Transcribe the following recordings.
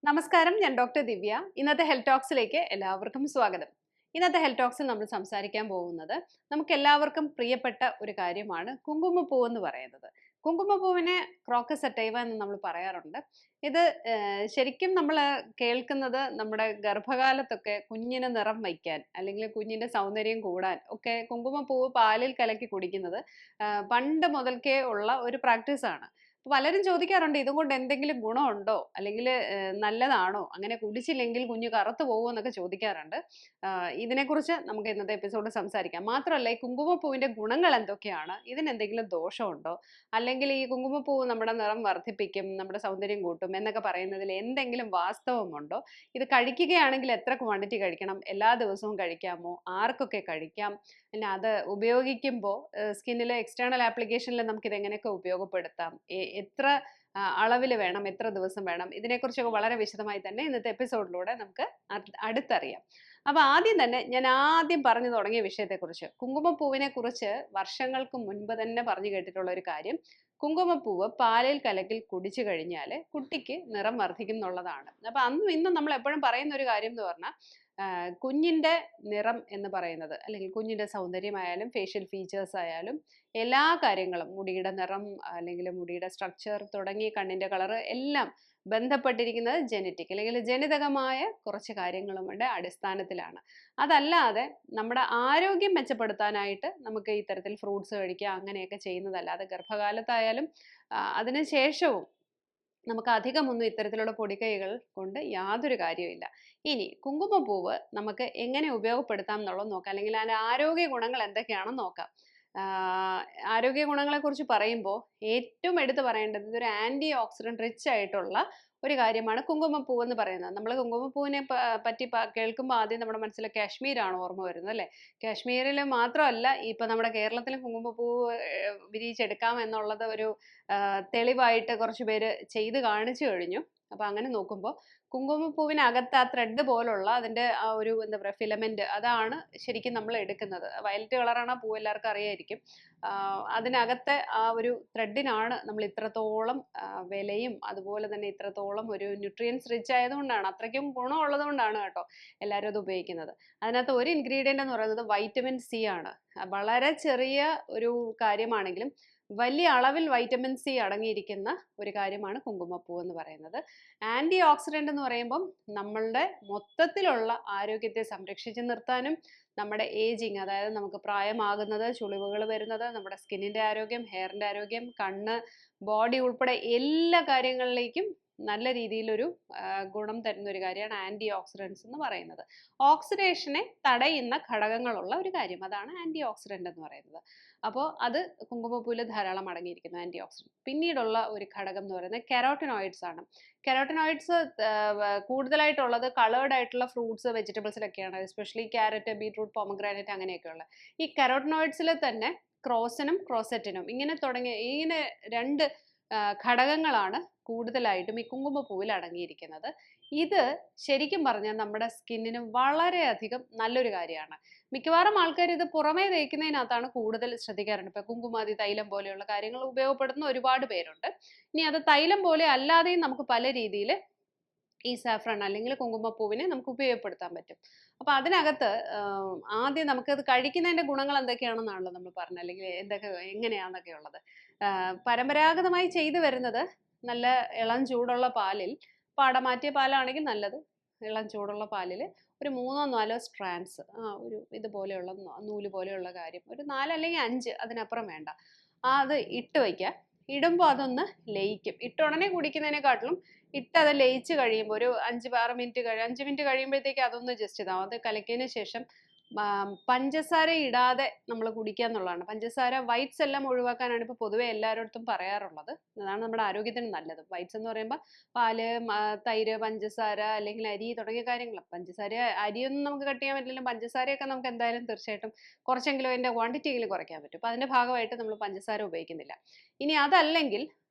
നമസ്കാരം, ഞാൻ ഡോക്ടർ ദിവ്യ. ഇന്നത്തെ ഹെൽത്ത് ടോക്സിലേക്ക് എല്ലാവർക്കും സ്വാഗതം. ഇന്നത്തെ ഹെൽത്ത് ടോക്സിൽ നമ്മൾ സംസാരിക്കാൻ പോകുന്നത് നമുക്ക് എല്ലാവർക്കും പ്രിയപ്പെട്ട ഒരു കാര്യമാണ് കുങ്കുമപ്പൂ എന്ന് പറയുന്നത്. കുങ്കുമപ്പൂവിനെ ക്രോക്കസ് സറ്റൈവ എന്ന് നമ്മൾ പറയാറുണ്ട്. ഇത് ശരിക്കും നമ്മൾ കേൾക്കുന്നത് നമ്മുടെ ഗർഭകാലത്തൊക്കെ കുഞ്ഞിന് നിറം വയ്ക്കാൻ അല്ലെങ്കിൽ കുഞ്ഞിന്റെ സൗന്ദര്യം കൂടാൻ ഒക്കെ കുങ്കുമപ്പൂവ് പാലിൽ കലക്കി കുടിക്കുന്നത് പണ്ട് മുതൽക്കേ ഉള്ള ഒരു പ്രാക്ടീസാണ്. പലരും ചോദിക്കാറുണ്ട് ഇതും കൊണ്ട് എന്തെങ്കിലും ഗുണമുണ്ടോ? അല്ലെങ്കിൽ നല്ലതാണോ? അങ്ങനെ കുടിച്ചില്ലെങ്കിൽ കുഞ്ഞ് കറുത്തു പോകുമോ എന്നൊക്കെ ചോദിക്കാറുണ്ട്. ഇതിനെക്കുറിച്ച് നമുക്ക് ഇന്നത്തെ എപ്പിസോഡിൽ സംസാരിക്കാം. മാത്രമല്ല ഈ കുങ്കുമപ്പൂവിന്റെ ഗുണങ്ങൾ എന്തൊക്കെയാണ്? ഇതിനെന്തെങ്കിലും ദോഷമുണ്ടോ? അല്ലെങ്കിൽ ഈ കുങ്കുമപ്പൂവ് നമ്മുടെ നിറം വർദ്ധിപ്പിക്കും, നമ്മുടെ സൗന്ദര്യം കൂട്ടും എന്നൊക്കെ പറയുന്നതിൽ എന്തെങ്കിലും വാസ്തവമുണ്ടോ? ഇത് കഴിക്കുകയാണെങ്കിൽ എത്ര ക്വാണ്ടിറ്റി കഴിക്കണം? എല്ലാ ദിവസവും കഴിക്കാമോ? ആർക്കൊക്കെ കഴിക്കാം? പിന്നെ അത് ഉപയോഗിക്കുമ്പോൾ സ്കിന്നിലെ എക്സ്റ്റേണൽ ആപ്ലിക്കേഷനിൽ നമുക്ക് ഇത് എങ്ങനെയൊക്കെ ഉപയോഗപ്പെടുത്താം? എത്ര അളവിൽ വേണം? എത്ര ദിവസം വേണം? ഇതിനെക്കുറിച്ചൊക്കെ വളരെ വിശദമായി തന്നെ ഇന്നത്തെ എപ്പിസോഡിലൂടെ നമുക്ക് അടുത്തറിയാം. അപ്പൊ ആദ്യം തന്നെ ഞാൻ പറഞ്ഞു തുടങ്ങിയ വിഷയത്തെക്കുറിച്ച്, കുങ്കുമപ്പൂവിനെ കുറിച്ച് വർഷങ്ങൾക്ക് മുൻപ് തന്നെ പറഞ്ഞു കേട്ടിട്ടുള്ള ഒരു കാര്യം, കുങ്കുമപ്പൂവ് പാലിൽ കലക്കിൽ കുടിച്ചു കഴിഞ്ഞാൽ കുട്ടിക്ക് നിറം വർദ്ധിക്കും എന്നുള്ളതാണ്. അപ്പൊ അന്നും ഇന്നും നമ്മൾ എപ്പോഴും പറയുന്ന ഒരു കാര്യം എന്ന് പറഞ്ഞാൽ കുഞ്ഞിന്റെ നിറം എന്ന് പറയുന്നത്, അല്ലെങ്കിൽ കുഞ്ഞിന്റെ സൗന്ദര്യമായാലും ഫേഷ്യൽ ഫീച്ചേഴ്സ് ആയാലും എല്ലാ കാര്യങ്ങളും, മുടിയുടെ നിറം അല്ലെങ്കിൽ മുടിയുടെ സ്ട്രക്ചർ തുടങ്ങി കണ്ണിന്റെ കളർ എല്ലാം ബന്ധപ്പെട്ടിരിക്കുന്നത് ജനറ്റിക് അല്ലെങ്കിൽ ജനിതകമായ കുറച്ച് കാര്യങ്ങളുടെ അടിസ്ഥാനത്തിലാണ്. അതല്ലാതെ നമ്മുടെ ആരോഗ്യം മെച്ചപ്പെടുത്താനായിട്ട് നമുക്ക് ഇത്തരത്തിൽ ഫ്രൂട്ട്സ് കഴിക്കുക അങ്ങനെയൊക്കെ ചെയ്യുന്നതല്ലാതെ ഗർഭകാലത്തായാലും അതിനുശേഷവും നമുക്ക് അധികമൊന്നും ഇത്തരത്തിലുള്ള പൊടിക്കൈകൾ കൊണ്ട് യാതൊരു കാര്യമില്ല. ഇനി കുങ്കുമപ്പൂവ് നമുക്ക് എങ്ങനെ ഉപയോഗപ്പെടുത്താം എന്നുള്ളത് നോക്കാം, അല്ലെങ്കിൽ അതിൻ്റെ ആരോഗ്യ ഗുണങ്ങൾ എന്തൊക്കെയാണെന്ന് നോക്കാം. ആരോഗ്യ ഗുണങ്ങളെക്കുറിച്ച് പറയുമ്പോൾ ഏറ്റവും എടുത്തു പറയേണ്ടത് ഇതൊരു ആൻറ്റി ഓക്സിഡൻറ്റ് റിച്ച് ആയിട്ടുള്ള ഒരു കാര്യമാണ് കുങ്കുമപ്പൂവ് എന്ന് പറയുന്നത്. നമ്മൾ കുങ്കുമപ്പൂവിനെ പറ്റി കേൾക്കുമ്പോൾ ആദ്യം നമ്മുടെ മനസ്സിൽ കാശ്മീരാണ് ഓർമ്മ വരുന്നത്, അല്ലേ? കാശ്മീരിൽ മാത്രമല്ല, ഇപ്പം നമ്മുടെ കേരളത്തിലും കുങ്കുമപ്പൂവ് വിരിയിച്ചെടുക്കാം എന്നുള്ളത് ഒരു തെളിവായിട്ട് കുറച്ച് പേര് ചെയ്ത് കാണിച്ചു കഴിഞ്ഞു. അപ്പം അങ്ങനെ നോക്കുമ്പോൾ കുങ്കുമപ്പൂവിനകത്ത് ആ ത്രെഡ് പോലുള്ള അതിൻ്റെ ആ ഒരു എന്താ പറയുക ഫിലമെന്റ്, അതാണ് ശരിക്കും നമ്മൾ എടുക്കുന്നത്. വയലറ്റ് കളറാണ് ആ പൂ, എല്ലാവർക്കും അറിയായിരിക്കും. അതിനകത്തെ ആ ഒരു ത്രെഡിനാണ് നമ്മൾ ഇത്രത്തോളം വിലയും അതുപോലെ തന്നെ ഇത്രത്തോളം ഒരു ന്യൂട്രിയൻസ് റിച്ച് ആയതുകൊണ്ടാണ്, അത്രയ്ക്കും ഗുണമുള്ളത് കൊണ്ടാണ് കേട്ടോ എല്ലാവരും അത് ഉപയോഗിക്കുന്നത്. അതിനകത്ത് ഒരു ഇൻഗ്രീഡിയൻ്റ് എന്ന് പറയുന്നത് വൈറ്റമിൻ സി ആണ്. വളരെ ചെറിയ ഒരു കാര്യമാണെങ്കിലും വലിയ അളവിൽ വൈറ്റമിൻ സി അടങ്ങിയിരിക്കുന്ന ഒരു കാര്യമാണ് കുങ്കുമപ്പൂ എന്ന് പറയുന്നത്. ആൻറ്റി ഓക്സിഡൻ്റ് എന്ന് പറയുമ്പം നമ്മളുടെ മൊത്തത്തിലുള്ള ആരോഗ്യത്തെ സംരക്ഷിച്ച് നിർത്താനും നമ്മുടെ ഏജിങ്, അതായത് നമുക്ക് പ്രായമാകുന്നത്, ചുളിവുകൾ വരുന്നത്, നമ്മുടെ സ്കിന്നിൻ്റെ ആരോഗ്യം, ഹെയറിൻ്റെ ആരോഗ്യം, കണ്ണ്, ബോഡി ഉൾപ്പെടെ എല്ലാ കാര്യങ്ങളിലേക്കും നല്ല രീതിയിലൊരു ഗുണം തരുന്ന ഒരു കാര്യമാണ് ആൻറ്റി ഓക്സിഡൻസ് എന്ന് പറയുന്നത്. ഓക്സിഡേഷനെ തടയുന്ന ഘടകങ്ങളുള്ള ഒരു കാര്യം, അതാണ് ആൻറ്റി ഓക്സിഡൻ്റ് എന്ന് പറയുന്നത്. അപ്പോൾ അത് കുങ്കുമപ്പൂവിൽ ധാരാളം അടങ്ങിയിരിക്കുന്നു, ആൻറ്റി ഓക്സിഡൻറ്റ്. പിന്നീടുള്ള ഒരു ഘടകം എന്ന് പറയുന്നത് കെരോട്ടനോയിഡ്സ് ആണ്. കെരോട്ടനോയിഡ്സ് കൂടുതലായിട്ടുള്ളത് കളേർഡ് ആയിട്ടുള്ള ഫ്രൂട്ട്സ്, വെജിറ്റബിൾസിലൊക്കെയാണ്, എസ്പെഷ്യലി ക്യാരറ്റ്, ബീട്രൂട്ട്, പൊമഗ്രാനൈറ്റ് അങ്ങനെയൊക്കെയുള്ള. ഈ കെരോട്ടനോയിഡ്സിൽ തന്നെ ക്രോസിനും ക്രോസെറ്റിനും ഇങ്ങനെ രണ്ട് ഘടകങ്ങളാണ് കൂടുതലായിട്ടും ഈ കുങ്കുമപ്പൂവിൽ അടങ്ങിയിരിക്കുന്നത്. ഇത് ശരിക്കും പറഞ്ഞാൽ നമ്മുടെ സ്കിന്നിന് വളരെയധികം നല്ലൊരു കാര്യമാണ്. മിക്കവാറും ആൾക്കാർ ഇത് പുറമേ തേക്കുന്നതിനകത്താണ് കൂടുതൽ ശ്രദ്ധിക്കാറുണ്ട്. ഇപ്പം കുങ്കുമാതി തൈലം പോലെയുള്ള കാര്യങ്ങൾ ഉപയോഗപ്പെടുത്തുന്ന ഒരുപാട് പേരുണ്ട്. ഇനി അത് തൈലം പോലെ അല്ലാതെയും നമുക്ക് പല രീതിയിൽ ഈ സാഫ്രൺ അല്ലെങ്കിൽ കുങ്കുമപ്പൂവിനെ നമുക്ക് ഉപയോഗപ്പെടുത്താൻ പറ്റും. അപ്പോൾ അതിനകത്ത് ആദ്യം നമുക്കത് കഴിക്കുന്നതിൻ്റെ ഗുണങ്ങൾ എന്തൊക്കെയാണെന്നാണല്ലോ നമ്മൾ പറഞ്ഞത്, അല്ലെങ്കിൽ എങ്ങനെയാണെന്നൊക്കെ ഉള്ളത്. പരമ്പരാഗതമായി ചെയ്തു വരുന്നത് നല്ല ഇളം ചൂടുള്ള പാലിൽ, പാടമാറ്റിയ പാലാണെങ്കിൽ നല്ലത്, ഇളം ചൂടുള്ള പാലിൽ ഒരു 3-4 സ്ട്രാൻഡ്സ്, ഒരു ഇതുപോലെയുള്ള നൂല് പോലെയുള്ള കാര്യം, ഒരു 4 അല്ലെങ്കിൽ 5, അതിനപ്പുറം വേണ്ട, അത് ഇട്ട് വയ്ക്കുക. ഇടുമ്പോൾ അതൊന്ന് ലയിക്കും. ഇട്ട ഉടനെ കുടിക്കുന്നതിനെക്കാട്ടിലും ഇട്ടത് ലയിച്ച് കഴിയുമ്പോൾ ഒരു 5-6 മിനിറ്റ് 5 മിനിറ്റ് കഴിയുമ്പോഴത്തേക്ക് അതൊന്ന് ജസ്റ്റ് ഇതാവും. അത് കലക്കിയതിന് ശേഷം പഞ്ചസാര ഇടാതെ നമ്മൾ കുടിക്കുക എന്നുള്ളതാണ്. പഞ്ചസാര, വൈറ്റ്സ് എല്ലാം ഒഴിവാക്കാനാണ് ഇപ്പോൾ പൊതുവെ എല്ലാവരുടെ പറയാറുള്ളത്. അതാണ് നമ്മുടെ ആരോഗ്യത്തിന് നല്ലത്. വൈറ്റ്സ് എന്ന് പറയുമ്പോൾ പാല്, തൈര്, പഞ്ചസാര അല്ലെങ്കിൽ അരി തുടങ്ങിയ കാര്യങ്ങൾ. പഞ്ചസാര, അരിയൊന്നും നമുക്ക് കട്ട് ചെയ്യാൻ പറ്റില്ല, പഞ്ചസാരയൊക്കെ നമുക്ക് എന്തായാലും തീർച്ചയായിട്ടും കുറച്ചെങ്കിലും അതിൻ്റെ ക്വാണ്ടിറ്റിയിൽ കുറയ്ക്കാൻ പറ്റും. അപ്പോൾ അതിൻ്റെ ഭാഗമായിട്ട് നമ്മൾ പഞ്ചസാര ഉപയോഗിക്കുന്നില്ല. ഇനി അതല്ലെങ്കിൽ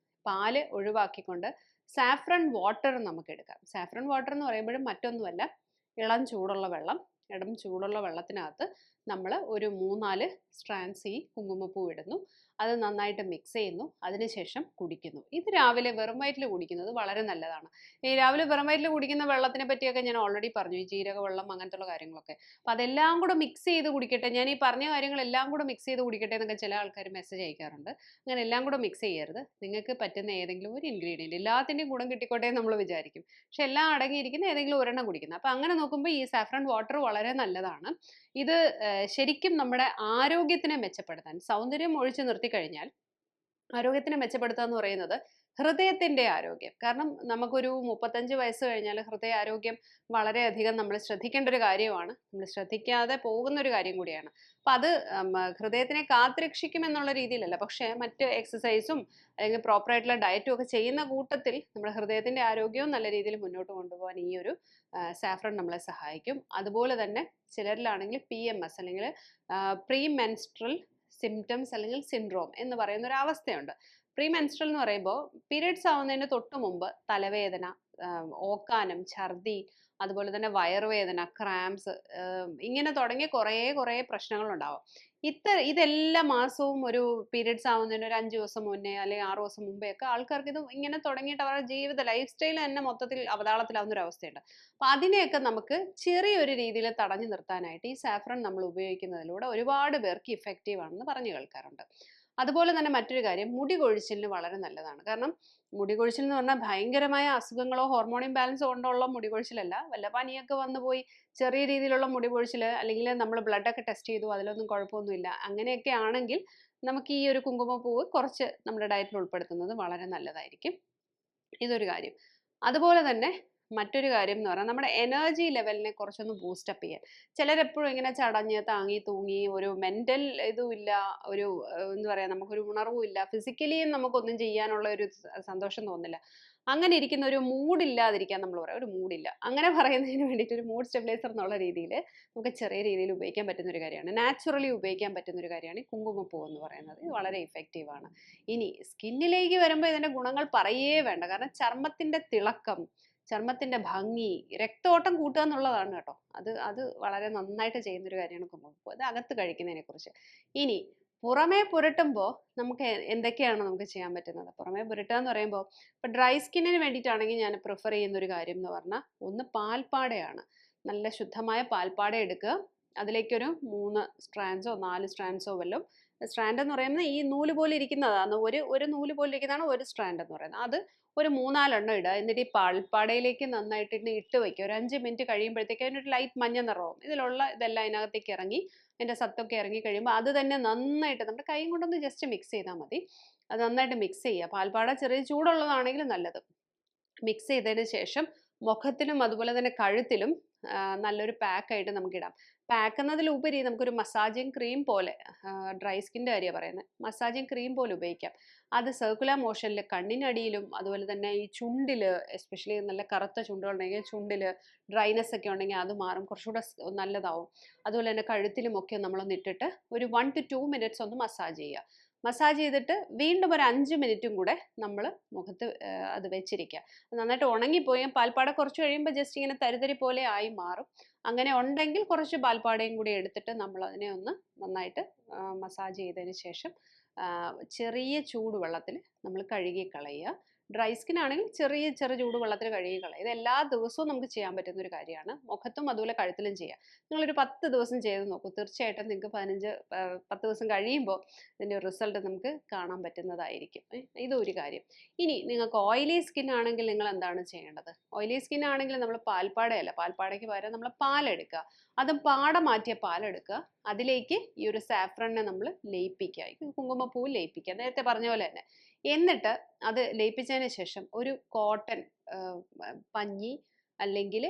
പാല് ഒഴിവാക്കിക്കൊണ്ട് സാഫ്രൺ വാട്ടർ നമുക്ക് എടുക്കാം. സാഫ്രൺ വാട്ടർ എന്ന് പറയുമ്പോഴും മറ്റൊന്നുമല്ല, ഇളം ചൂടുള്ള വെള്ളത്തിനകത്ത് നമ്മൾ ഒരു 3-4 സ്ട്രാൻഡ്സ് ഈ കുങ്കുമപ്പൂ ഇടുന്നു. അത് നന്നായിട്ട് മിക്സ് ചെയ്യുന്നു, അതിനുശേഷം കുടിക്കുന്നു. ഇത് രാവിലെ വെറും വയറ്റിൽ കുടിക്കുന്നത് വളരെ നല്ലതാണ്. ഈ രാവിലെ വെറും വയറ്റിൽ കുടിക്കുന്ന വെള്ളത്തിനെ പറ്റിയൊക്കെ ഞാൻ ഓൾറെഡി പറഞ്ഞു, ഈ ജീരക വെള്ളം അങ്ങനത്തുള്ള കാര്യങ്ങളൊക്കെ. അപ്പം അതെല്ലാം കൂടെ മിക്സ് ചെയ്ത് കുടിക്കട്ടെ, ഞാൻ ഈ പറഞ്ഞ കാര്യങ്ങളെല്ലാം കൂടെ മിക്സ് ചെയ്ത് കുടിക്കട്ടെ എന്നൊക്കെ ചില ആൾക്കാർ മെസ്സേജ് അയക്കാറുണ്ട്. അങ്ങനെ എല്ലാം കൂടെ മിക്സ് ചെയ്യരുത്. നിങ്ങൾക്ക് പറ്റുന്ന ഏതെങ്കിലും ഒരു ഇൻഗ്രീഡിയൻറ്റ്, എല്ലാത്തിൻ്റെയും ഗുണം കിട്ടിക്കോട്ടെ എന്ന് നമ്മൾ വിചാരിക്കും. പക്ഷെ എല്ലാം അടങ്ങിയിരിക്കുന്ന ഏതെങ്കിലും ഒരെണ്ണം കുടിക്കുന്നത്. അപ്പം അങ്ങനെ നോക്കുമ്പോൾ ഈ സാഫ്രൺ വാട്ടർ വളരെ നല്ലതാണ്. ഇത് ശരിക്കും നമ്മുടെ ആരോഗ്യത്തിനെ മെച്ചപ്പെടുത്താൻ, സൗന്ദര്യം ഒഴിച്ചു നിർത്തിക്കഴിഞ്ഞാൽ ആരോഗ്യത്തിനെ മെച്ചപ്പെടുത്തുക എന്ന് പറയുന്നത് ഹൃദയത്തിന്റെ ആരോഗ്യം. കാരണം നമുക്കൊരു 35 വയസ്സ് കഴിഞ്ഞാൽ ഹൃദയ ആരോഗ്യം വളരെയധികം നമ്മൾ ശ്രദ്ധിക്കേണ്ട ഒരു കാര്യമാണ്. നമ്മൾ ശ്രദ്ധിക്കാതെ പോകുന്ന ഒരു കാര്യം കൂടിയാണ്. അപ്പം അത് ഹൃദയത്തിനെ കാത്തുരക്ഷിക്കും എന്നുള്ള രീതിയിലല്ല, പക്ഷേ മറ്റ് എക്സസൈസും അല്ലെങ്കിൽ പ്രോപ്പറായിട്ടുള്ള ഡയറ്റും ഒക്കെ ചെയ്യുന്ന കൂട്ടത്തിൽ നമ്മുടെ ഹൃദയത്തിന്റെ ആരോഗ്യവും നല്ല രീതിയിൽ മുന്നോട്ട് കൊണ്ടുപോകാൻ ഈ ഒരു സാഫ്രൺ നമ്മളെ സഹായിക്കും. അതുപോലെ തന്നെ ചിലരിലാണെങ്കിൽ PMS അല്ലെങ്കിൽ പ്രീ മെൻസ്ട്രൽ സിംറ്റംസ് അല്ലെങ്കിൽ സിൻഡ്രോം എന്ന് പറയുന്ന ഒരു അവസ്ഥയുണ്ട്. പ്രീ മെൻസ്ട്രൽ എന്ന് പറയുമ്പോൾ പീരിയഡ്സ് ആവുന്നതിന് തൊട്ട് മുമ്പ് തലവേദന, ഓക്കാനം, ഛർദി, അതുപോലെ തന്നെ വയറുവേദന, ക്രാംസ്, ഇങ്ങനെ തുടങ്ങിയ കുറേ പ്രശ്നങ്ങളുണ്ടാവും. ഇതെല്ലാ മാസവും ഒരു പീരിയഡ്സ് ആവുന്നതിന് ഒരു 5 ദിവസം മുന്നേ അല്ലെങ്കിൽ 6 ദിവസം മുമ്പേ ഒക്കെ ആൾക്കാർക്ക് ഇത് ഇങ്ങനെ തുടങ്ങിയിട്ട് അവരുടെ ജീവിത ലൈഫ് സ്റ്റൈൽ തന്നെ മൊത്തത്തിൽ അവതാളത്തിലാവുന്ന ഒരു അവസ്ഥയുണ്ട്. അപ്പം അതിനെയൊക്കെ നമുക്ക് ചെറിയൊരു രീതിയിൽ തടഞ്ഞു നിർത്താനായിട്ട് ഈ സാഫ്രൺ നമ്മൾ ഉപയോഗിക്കുന്നതിലൂടെ ഒരുപാട് പേർക്ക് ഇഫക്റ്റീവ് ആണെന്ന് പറഞ്ഞു കേൾക്കാറുണ്ട്. അതുപോലെ തന്നെ മറ്റൊരു കാര്യം, മുടി കൊഴിച്ചിലിന് വളരെ നല്ലതാണ്. കാരണം മുടി കൊഴിച്ചിൽ എന്ന് പറഞ്ഞാൽ ഭയങ്കരമായ അസുഖങ്ങളോ ഹോർമോൺ ഇംബാലൻസോ കൊണ്ടുള്ള മുടി കൊഴിച്ചിലല്ല. വല്ല പനിയൊക്കെ വന്നു പോയി ചെറിയ രീതിയിലുള്ള മുടി കൊഴിച്ചിൽ, അല്ലെങ്കിൽ നമ്മൾ ബ്ലഡൊക്കെ ടെസ്റ്റ് ചെയ്തു അതിലൊന്നും കുഴപ്പമൊന്നുമില്ല, അങ്ങനെയൊക്കെ ആണെങ്കിൽ നമുക്ക് ഈ ഒരു കുങ്കുമപ്പൂവ് കുറച്ച് നമ്മുടെ ഡയറ്റിൽ ഉൾപ്പെടുത്തുന്നത് വളരെ നല്ലതായിരിക്കും. ഇതൊരു കാര്യം. അതുപോലെ തന്നെ മറ്റൊരു കാര്യം എന്ന് പറഞ്ഞാൽ നമ്മുടെ എനർജി ലെവലിനെ കുറച്ചൊന്ന് ബൂസ്റ്റപ്പ് ചെയ്യാൻ. ചിലരെപ്പോഴും ഇങ്ങനെ ചടഞ്ഞ് താങ്ങി തൂങ്ങി ഒരു മെന്റൽ ഇതും ഇല്ല, ഒരു എന്താ പറയുക, നമുക്കൊരു ഉണർവും ഇല്ല, ഫിസിക്കലിയും നമുക്കൊന്നും ചെയ്യാനുള്ള ഒരു സന്തോഷം തോന്നില്ല. അങ്ങനെ ഇരിക്കുന്ന ഒരു മൂഡില്ലാതിരിക്കാൻ നമ്മൾ പറയാം, ഒരു മൂഡില്ല അങ്ങനെ പറയുന്നതിന് വേണ്ടിയിട്ട് ഒരു മൂഡ് സ്റ്റെബിലൈസർ എന്നുള്ള രീതിയിൽ നമുക്ക് ചെറിയ രീതിയിൽ ഉപയോഗിക്കാൻ പറ്റുന്ന ഒരു കാര്യമാണ്. നാച്ചുറലി ഉപയോഗിക്കാൻ പറ്റുന്ന ഒരു കാര്യമാണ് ഈ കുങ്കുമപ്പൂ എന്ന് പറയുന്നത്. ഇത് വളരെ ഇഫക്റ്റീവ് ആണ്. ഇനി സ്കിന്നിലേക്ക് വരുമ്പോൾ ഇതിന്റെ ഗുണങ്ങൾ പറയേ വേണ്ട. കാരണം ചർമ്മത്തിന്റെ തിളക്കം, ചർമ്മത്തിന്റെ ഭംഗി, രക്തോട്ടം കൂട്ടുക എന്നുള്ളതാണ് കേട്ടോ. അത് വളരെ നന്നായിട്ട് ചെയ്യുന്നൊരു കാര്യമാണ് കുങ്കുമപ്പൂ. അത് അകത്ത് കഴിക്കുന്നതിനെ കുറിച്ച്. ഇനി പുറമേ പുരട്ടുമ്പോൾ നമുക്ക് എന്തൊക്കെയാണ് നമുക്ക് ചെയ്യാൻ പറ്റുന്നത്? പുറമേ പുരട്ടുക എന്ന് പറയുമ്പോൾ ഇപ്പം ഡ്രൈ സ്കിന്നിന് വേണ്ടിയിട്ടാണെങ്കിൽ ഞാൻ പ്രിഫർ ചെയ്യുന്ന ഒരു കാര്യം എന്ന് പറഞ്ഞാൽ ഒന്ന് പാൽപ്പാടയാണ്. നല്ല ശുദ്ധമായ പാൽപ്പാട എടുക്കുക. അതിലേക്കൊരു 3 സ്ട്രാൻഡ്സോ 4 സ്ട്രാൻഡ്സോ വല്ലതും, സ്ട്രാൻഡ് എന്ന് പറയുന്നത് ഈ നൂല് പോലെ ഇരിക്കുന്നതാണ്, ഒരു നൂല് പോലെ ഇരിക്കുന്നതാണ് ഒരു സ്ട്രാൻഡ് എന്ന് പറയുന്നത്. അത് ഒരു 3-4 എണ്ണം ഇടുക. എന്നിട്ട് ഈ പാൽപ്പാടയിലേക്ക് നന്നായിട്ട് ഇട്ട് വയ്ക്കുക. ഒരു 5 മിനിറ്റ് കഴിയുമ്പോഴത്തേക്ക് അതിനൊരു ലൈറ്റ് മഞ്ഞ നിറവും ഇതിലുള്ള ഇതെല്ലാം അതിനകത്തേക്ക് ഇറങ്ങി അതിൻ്റെ സത്തൊക്കെ ഇറങ്ങി കഴിയുമ്പോൾ അത് തന്നെ നന്നായിട്ട് നമ്മുടെ കൈ കൊണ്ടൊന്ന് ജസ്റ്റ് മിക്സ് ചെയ്താൽ മതി. അത് നന്നായിട്ട് മിക്സ് ചെയ്യുക. പാൽപ്പാട ചെറിയ ചൂടുള്ളതാണെങ്കിൽ നല്ലത്. മിക്സ് ചെയ്തതിന് ശേഷം മുഖത്തിലും അതുപോലെ തന്നെ കഴുത്തിലും നല്ലൊരു പാക്കായിട്ട് നമുക്കിടാം. പാക്ക് എന്നതിലുപരി നമുക്കൊരു മസാജിങ് ക്രീം പോലെ, ഡ്രൈ സ്കിൻ്റെ കാര്യമാണ് പറയുന്നത്, മസാജിങ് ക്രീം പോലെ ഉപയോഗിക്കാം. അത് സർക്കുലർ മോഷനിൽ കണ്ണിനടിയിലും അതുപോലെ തന്നെ ഈ ചുണ്ടിൽ, എസ്പെഷ്യലി നല്ല കറുത്ത ചുണ്ടുകളുണ്ടെങ്കിൽ ചുണ്ടിൽ ഡ്രൈനെസ് ഒക്കെ ഉണ്ടെങ്കിൽ അത് മാറും, കുറച്ചുകൂടെ നല്ലതാവും. അതുപോലെ തന്നെ കഴുത്തിലുമൊക്കെ നമ്മളൊന്ന് ഇട്ടിട്ട് ഒരു 1 to 2 മിനിറ്റ്സ് ഒന്ന് മസാജ് ചെയ്യുക. മസാജ് ചെയ്തിട്ട് വീണ്ടും ഒരു 5 മിനിറ്റും കൂടെ നമ്മൾ മുഖത്ത് അത് വെച്ചിരിക്കുക. നന്നായിട്ട് ഉണങ്ങിപ്പോയി പാൽപ്പാട കുറച്ച് കഴിയുമ്പോൾ ജസ്റ്റ് ഇങ്ങനെ തരിതരി പോലെ ആയി മാറും. അങ്ങനെ ഉണ്ടെങ്കിൽ കുറച്ച് പാൽപ്പാടയും കൂടി എടുത്തിട്ട് നമ്മൾ അതിനെ ഒന്ന് നന്നായിട്ട് മസാജ് ചെയ്തതിന് ശേഷം ചെറിയ ചൂടുവെള്ളത്തിൽ നമ്മൾ കഴുകി കളയുക. ഡ്രൈ സ്കിൻ ആണെങ്കിൽ ചെറിയ ചൂടുവെള്ളത്തിൽ കഴുകി കളയുക. ഇത് എല്ലാ ദിവസവും നമുക്ക് ചെയ്യാൻ പറ്റുന്ന ഒരു കാര്യമാണ്. മുഖത്തും അതുപോലെ കഴുത്തിലും ചെയ്യാം. നിങ്ങളൊരു 10 ദിവസം ചെയ്ത് നോക്കൂ. തീർച്ചയായിട്ടും നിങ്ങൾക്ക് 10 ദിവസം കഴിയുമ്പോൾ ഇതിൻ്റെ റിസൾട്ട് നമുക്ക് കാണാൻ പറ്റുന്നതായിരിക്കും. ഇതൊരു കാര്യം. ഇനി നിങ്ങൾക്ക് ഓയിലി സ്കിൻ ആണെങ്കിൽ നിങ്ങൾ എന്താണ് ചെയ്യേണ്ടത്? ഓയിലി സ്കിൻ ആണെങ്കിൽ നമ്മൾ പാൽപ്പാടയല്ല, പാൽപ്പാടയ്ക്ക് പകരം നമ്മൾ പാലെടുക്കുക. അതും പാട മാറ്റിയ പാലെടുക്കുക. അതിലേക്ക് ഈ ഒരു സാഫ്രണിനെ നമ്മൾ ലയിപ്പിക്കുക, കുങ്കുമപ്പൂവ് ലയിപ്പിക്കുക, നേരത്തെ പറഞ്ഞ പോലെ തന്നെ. എന്നിട്ട് അത് ലയിപ്പിച്ചതിന് ശേഷം ഒരു കോട്ടൺ പഞ്ഞി അല്ലെങ്കിൽ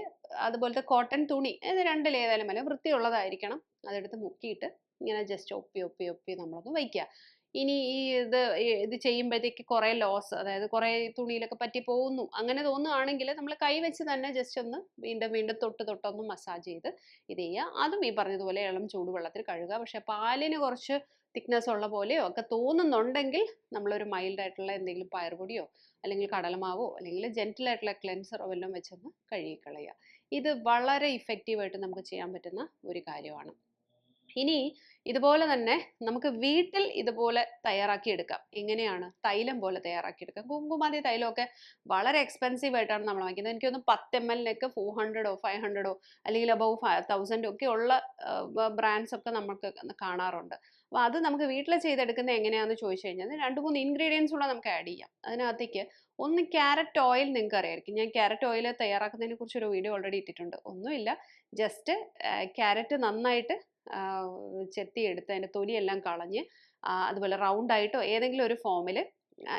അതുപോലത്തെ കോട്ടൺ തുണി, ഇത് രണ്ടിലേതായാലും മതി, വൃത്തിയുള്ളതായിരിക്കണം. അതെടുത്ത് മുക്കിയിട്ട് ഇങ്ങനെ ജസ്റ്റ് ഒപ്പി നമ്മളൊന്ന് വയ്ക്കുക. ഇനി ഇത് ചെയ്യുമ്പോഴത്തേക്ക് കുറേ ലോസ്, അതായത് കുറേ തുണിയിലൊക്കെ പറ്റി പോകുന്നു അങ്ങനെ തോന്നുകയാണെങ്കിൽ നമ്മൾ കൈ വെച്ച് തന്നെ ജസ്റ്റ് ഒന്ന് വീണ്ടും തൊട്ടൊന്ന് മസാജ് ചെയ്ത് ഇത് ചെയ്യുക. അതും ഈ പറഞ്ഞതുപോലെ ഇളം ചൂടുവെള്ളത്തിൽ കഴുകുക. പക്ഷേ പാലിന് കുറച്ച് തിക്നെസ് ഉള്ള പോലെയോ ഒക്കെ തോന്നുന്നുണ്ടെങ്കിൽ നമ്മളൊരു മൈൽഡ് ആയിട്ടുള്ള എന്തെങ്കിലും പയറുപൊടിയോ അല്ലെങ്കിൽ കടലമാവോ അല്ലെങ്കിൽ ജെന്റിലായിട്ടുള്ള ക്ലെൻസറോ വല്ലതും വെച്ചൊന്ന് കഴുകിക്കളയുക. ഇത് വളരെ ഇഫക്റ്റീവായിട്ട് നമുക്ക് ചെയ്യാൻ പറ്റുന്ന ഒരു കാര്യമാണ്. ഇനി ഇതുപോലെ തന്നെ നമുക്ക് വീട്ടിൽ ഇതുപോലെ തയ്യാറാക്കി എടുക്കാം. എങ്ങനെയാണ്? തൈലം പോലെ തയ്യാറാക്കി എടുക്കാം. കുങ്കുമാതി തൈലമൊക്കെ വളരെ എക്സ്പെൻസീവ് ആയിട്ടാണ് നമ്മൾ വാങ്ങിക്കുന്നത്. എനിക്ക് തോന്നുന്നു 10 ml-നൊക്കെ 400 500 അല്ലെങ്കിൽ അബവ് 1000 ഒക്കെ ഉള്ള ബ്രാൻഡ്സ് ഒക്കെ നമുക്ക് കാണാറുണ്ട്. അപ്പോൾ അത് നമുക്ക് വീട്ടിൽ ചെയ്തെടുക്കുന്നത് എങ്ങനെയാണെന്ന് ചോദിച്ചു കഴിഞ്ഞാൽ 2-3 ഇൻഗ്രീഡിയൻസ് കൂടെ നമുക്ക് ആഡ് ചെയ്യാം. അതിനകത്തേക്ക് ഒന്ന് ക്യാരറ്റ് ഓയിൽ, നിങ്ങൾക്ക് അറിയായിരിക്കും. ഞാൻ ക്യാരറ്റ് ഓയിൽ തയ്യാറാക്കുന്നതിനെ കുറിച്ച് ഒരു വീഡിയോ ഓൾറെഡി ഇട്ടിട്ടുണ്ട്. ഒന്നുമില്ല, ജസ്റ്റ് ക്യാരറ്റ് നന്നായിട്ട് ചെത്തിയെടുത്ത് അതിൻ്റെ തൊലിയെല്ലാം കളഞ്ഞ് അതുപോലെ റൗണ്ടായിട്ടോ ഏതെങ്കിലും ഒരു ഫോമിൽ,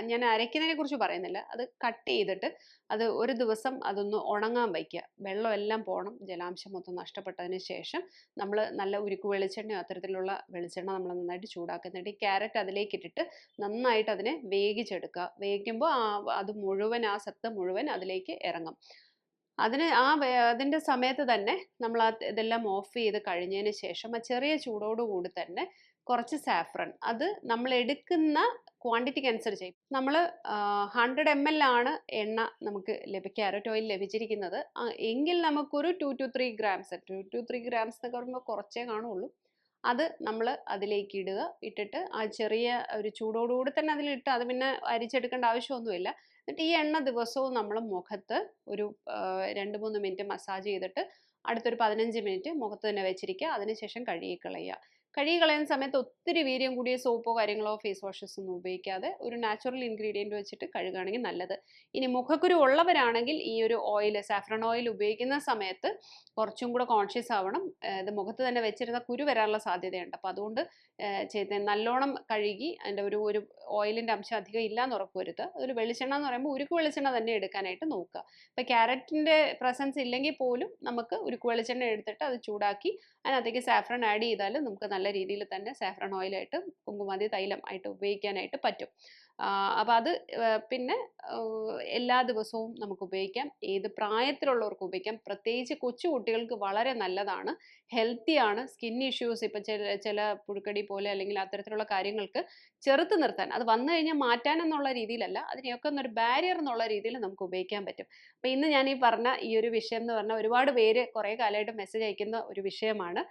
ഞാൻ അരയ്ക്കുന്നതിനെ കുറിച്ച് പറയുന്നില്ല, അത് കട്ട് ചെയ്തിട്ട് അത് ഒരു ദിവസം അതൊന്ന് ഉണങ്ങാൻ വയ്ക്കുക. വെള്ളമെല്ലാം പോകണം, ജലാംശം മൊത്തം നഷ്ടപ്പെട്ടതിന് ശേഷം നമ്മൾ നല്ല ഉരുക്ക് വെളിച്ചെണ്ണയോ അത്തരത്തിലുള്ള വെളിച്ചെണ്ണ നമ്മൾ നന്നായിട്ട് ചൂടാക്കുന്നുണ്ട്. ഈ ക്യാരറ്റ് അതിലേക്ക് ഇട്ടിട്ട് നന്നായിട്ട് അതിനെ വേവിച്ചെടുക്കുക. വേവിക്കുമ്പോൾ അത് മുഴുവൻ, ആ സത്ത് മുഴുവൻ അതിലേക്ക് ഇറങ്ങും. അതിൻ്റെ സമയത്ത് തന്നെ നമ്മൾ ഇതെല്ലാം ഓഫ് ചെയ്ത് കഴിഞ്ഞതിന് ശേഷം ആ ചെറിയ ചൂടോടുകൂടി തന്നെ കുറച്ച് സാഫ്രൺ, അത് നമ്മൾ എടുക്കുന്ന ക്വാണ്ടിറ്റിക്ക് അനുസരിച്ച്, നമ്മൾ 100 ml ആണ് എണ്ണ നമുക്ക് ക്യാരറ്റ് ഓയിൽ ലഭിച്ചിരിക്കുന്നത് എങ്കിൽ നമുക്കൊരു 2 to 3 grams, 2 to 3 grams എന്നൊക്കെ പറയുമ്പോൾ കുറച്ചേ കാണുള്ളൂ. അത് നമ്മൾ അതിലേക്ക് ഇടുക. ഇട്ടിട്ട് ആ ചെറിയ ഒരു ചൂടോടുകൂടി തന്നെ അതിലിട്ട്, അത് പിന്നെ അരിച്ചെടുക്കേണ്ട ആവശ്യമൊന്നുമില്ല. എന്നിട്ട് ഈ എണ്ണ ദിവസവും നമ്മൾ മുഖത്ത് ഒരു 2-3 മിനിറ്റ് മസാജ് ചെയ്തിട്ട് അടുത്തൊരു 15 മിനിറ്റ് മുഖത്ത് തന്നെ വെച്ചിരിക്കുക. അതിനുശേഷം കഴുകിക്കളയുക. കഴുകിക്കളയുന്ന സമയത്ത് ഒത്തിരി വീര്യം കൂടിയ സോപ്പോ കാര്യങ്ങളോ ഫേസ് വാഷസ് ഒന്നും ഉപയോഗിക്കാതെ ഒരു നാച്ചുറൽ ഇൻഗ്രീഡിയൻറ്റ് വെച്ചിട്ട് കഴുകുകയാണെങ്കിൽ നല്ലത്. ഇനി മുഖക്കുരു ഉള്ളവരാണെങ്കിൽ ഈ ഒരു ഓയിൽ, സാഫ്രൺ ഓയിൽ ഉപയോഗിക്കുന്ന സമയത്ത് കുറച്ചും കൂടെ കോൺഷ്യസ് ആവണം. ഇത് മുഖത്ത് തന്നെ വെച്ചിരുന്ന കുരു വരാനുള്ള സാധ്യതയുണ്ട്. അപ്പോൾ അതുകൊണ്ട് നല്ലോണം കഴുകി അതിൻ്റെ ഒരു ഓയിലിൻ്റെ അംശം അധികം ഇല്ലാന്ന് ഉറപ്പുവരുത്തുക. ഒരു വെളിച്ചെണ്ണ എന്ന് പറയുമ്പോൾ ഉരുക്ക് വെളിച്ചെണ്ണ തന്നെ എടുക്കാനായിട്ട് നോക്കുക. ഇപ്പോൾ ക്യാരറ്റിൻ്റെ പ്രസൻസ് ഇല്ലെങ്കിൽ പോലും നമുക്ക് ഉരുക്ക് വെളിച്ചെണ്ണ എടുത്തിട്ട് അത് ചൂടാക്കി അതിനകത്തേക്ക് സാഫ്രൺ ആഡ് ചെയ്താൽ നമുക്ക് നല്ല രീതിയിൽ തന്നെ സാഫ്രൺ ഓയിലായിട്ട് കുങ്കുമാതി തൈലം ആയിട്ട് ഉപയോഗിക്കാനായിട്ട് പറ്റും. അപ്പോൾ അത് പിന്നെ എല്ലാ ദിവസവും നമുക്ക് ഉപയോഗിക്കാം. ഏത് പ്രായത്തിലുള്ളവർക്ക് ഉപയോഗിക്കാം. പ്രത്യേകിച്ച് കൊച്ചു കുട്ടികൾക്ക് വളരെ നല്ലതാണ്, ഹെൽത്തിയാണ്. സ്കിൻ ഇഷ്യൂസ്, ഇപ്പം ചില പുഴുക്കടി പോലെ അല്ലെങ്കിൽ അത്തരത്തിലുള്ള കാര്യങ്ങൾക്ക് ചെറുത്ത് നിർത്താൻ, അത് വന്നു കഴിഞ്ഞാൽ മാറ്റാൻ എന്നുള്ള രീതിയിലല്ല, അതിനെയൊക്കെ ഒന്നൊരു ബാരിയർ എന്നുള്ള രീതിയിൽ നമുക്ക് ഉപയോഗിക്കാൻ പറ്റും. അപ്പോൾ ഇന്ന് ഞാൻ ഈ പറഞ്ഞ ഈ ഒരു വിഷയം എന്ന് പറഞ്ഞാൽ ഒരുപാട് പേര് കുറേ കാലമായിട്ട് മെസ്സേജ് അയക്കുന്ന ഒരു വിഷയമാണ്.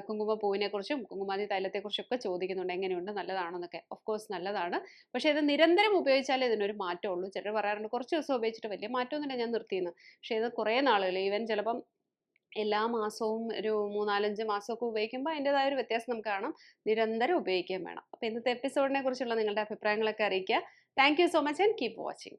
കുങ്കുമപ്പൂവിനെ കുറിച്ചും കുങ്കുമാതി തൈലത്തെക്കുറിച്ചൊക്കെ ചോദിക്കുന്നുണ്ട്, എങ്ങനെയുണ്ട്, നല്ലതാണോ എന്നൊക്കെ. ഓഫ് കോഴ്സ് നല്ലതാണ്. പക്ഷേ ഇത് നിരന്തരം ഉപയോഗിച്ചാലേ ഇതിനൊരു മാറ്റമുള്ളൂ. ചിലർ പറയാറുണ്ട് കുറച്ച് ദിവസം ഉപയോഗിച്ചിട്ട് വലിയ മാറ്റമൊന്നുമില്ല, ഞാൻ നിർത്തിയെന്ന്. പക്ഷേ ഇത് കുറേ നാളുകൾ, ഈവൻ ചിലപ്പം എല്ലാ മാസവും ഒരു 3-4-5 മാസമൊക്കെ ഉപയോഗിക്കുമ്പോൾ അതിൻ്റെതായ ഒരു വ്യത്യാസം നമുക്ക് കാണാം. നിരന്തരം ഉപയോഗിക്കുകയും വേണം. അപ്പോൾ ഇന്നത്തെ എപ്പിസോഡിനെ കുറിച്ചുള്ള നിങ്ങളുടെ അഭിപ്രായങ്ങളൊക്കെ അറിയിക്കുക. Thank you so much and keep watching.